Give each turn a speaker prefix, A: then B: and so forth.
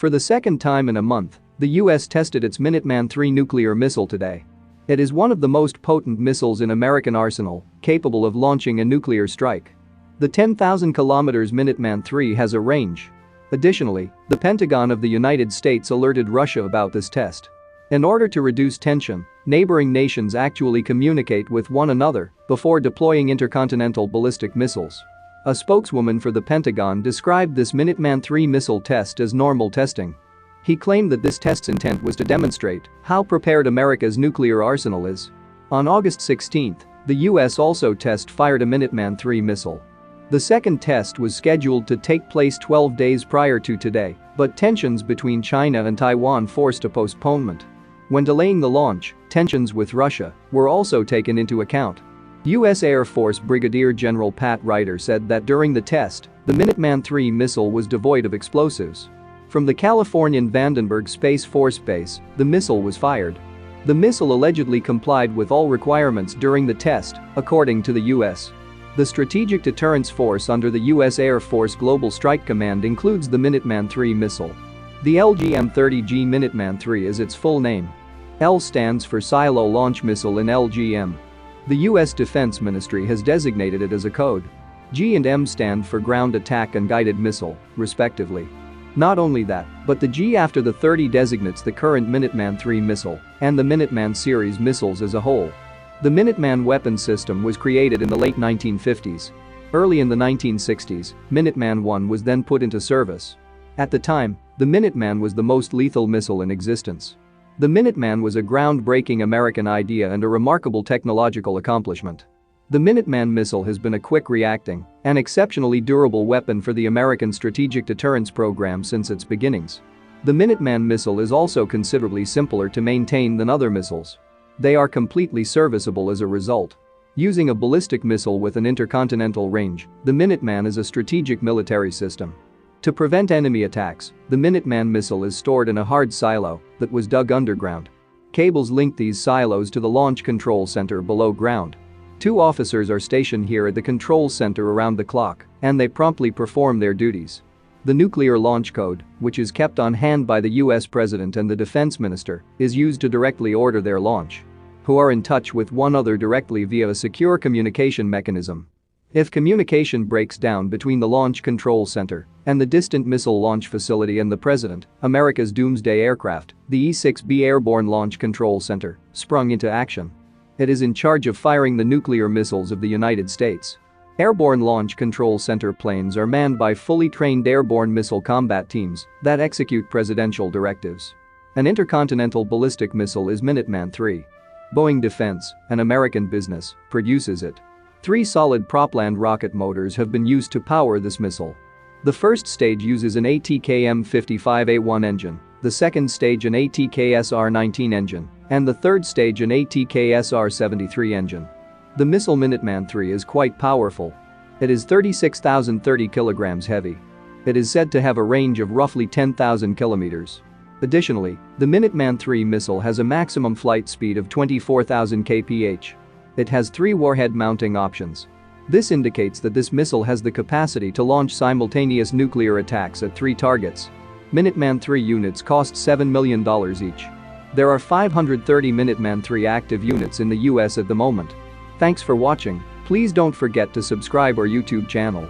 A: For the second time in a month, the US tested its Minuteman III nuclear missile today. It is one of the most potent missiles in American arsenal, capable of launching a nuclear strike. The 10,000 kilometers Minuteman III has a range. Additionally, the Pentagon of the United States alerted Russia about this test. In order to reduce tension, neighboring nations actually communicate with one another before deploying intercontinental ballistic missiles. A spokeswoman for the Pentagon described this Minuteman III missile test as normal testing. He claimed that this test's intent was to demonstrate how prepared America's nuclear arsenal is. On August 16, the US also fired a Minuteman III missile. The second test was scheduled to take place 12 days prior to today, but tensions between China and Taiwan forced a postponement. When delaying the launch, tensions with Russia were also taken into account. U.S. Air Force Brigadier General Pat Ryder said that during the test, the Minuteman III missile was devoid of explosives. From the Californian Vandenberg Space Force Base, the missile was fired. The missile allegedly complied with all requirements during the test, according to the U.S. The Strategic Deterrence Force under the U.S. Air Force Global Strike Command includes the Minuteman III missile. The LGM-30G Minuteman III is its full name. L stands for Silo Launch Missile in LGM. The U.S. Defense Ministry has designated it as a code. G and M stand for Ground Attack and Guided Missile, respectively. Not only that, but the G after the 30 designates the current Minuteman III missile and the Minuteman series missiles as a whole. The Minuteman weapon system was created in the late 1950s. Early in the 1960s, Minuteman I was then put into service. At the time, the Minuteman was the most lethal missile in existence. The Minuteman was a groundbreaking American idea and a remarkable technological accomplishment. The Minuteman missile has been a quick-reacting and exceptionally durable weapon for the American strategic deterrence program since its beginnings. The Minuteman missile is also considerably simpler to maintain than other missiles. They are completely serviceable as a result. Using a ballistic missile with an intercontinental range, the Minuteman is a strategic military system. To prevent enemy attacks, the Minuteman missile is stored in a hard silo that was dug underground. Cables link these silos to the launch control center below ground. 2 officers are stationed here at the control center around the clock, and they promptly perform their duties. The nuclear launch code, which is kept on hand by the US President and the Defense Minister, is used to directly order their launch. Who are in touch with one another directly via a secure communication mechanism. If communication breaks down between the Launch Control Center and the Distant Missile Launch Facility and the President, America's doomsday aircraft, the E-6B Airborne Launch Control Center, sprung into action. It is in charge of firing the nuclear missiles of the United States. Airborne Launch Control Center planes are manned by fully trained airborne missile combat teams that execute presidential directives. An intercontinental ballistic missile is Minuteman III. Boeing Defense, an American business, produces it. 3 solid propellant rocket motors have been used to power this missile. The first stage uses an ATKM-55A1 engine, the second stage an ATKSR-19 engine, and the third stage an ATKSR-73 engine. The missile Minuteman III is quite powerful. It is 36,030 kilograms heavy. It is said to have a range of roughly 10,000 kilometers. Additionally, the Minuteman III missile has a maximum flight speed of 24,000 kph. It has 3 warhead mounting options. This indicates that this missile has the capacity to launch simultaneous nuclear attacks at 3 targets. Minuteman III units cost $7 million each. There are 530 Minuteman III active units in the US at the moment. Thanks for watching. Please don't forget to subscribe our YouTube channel.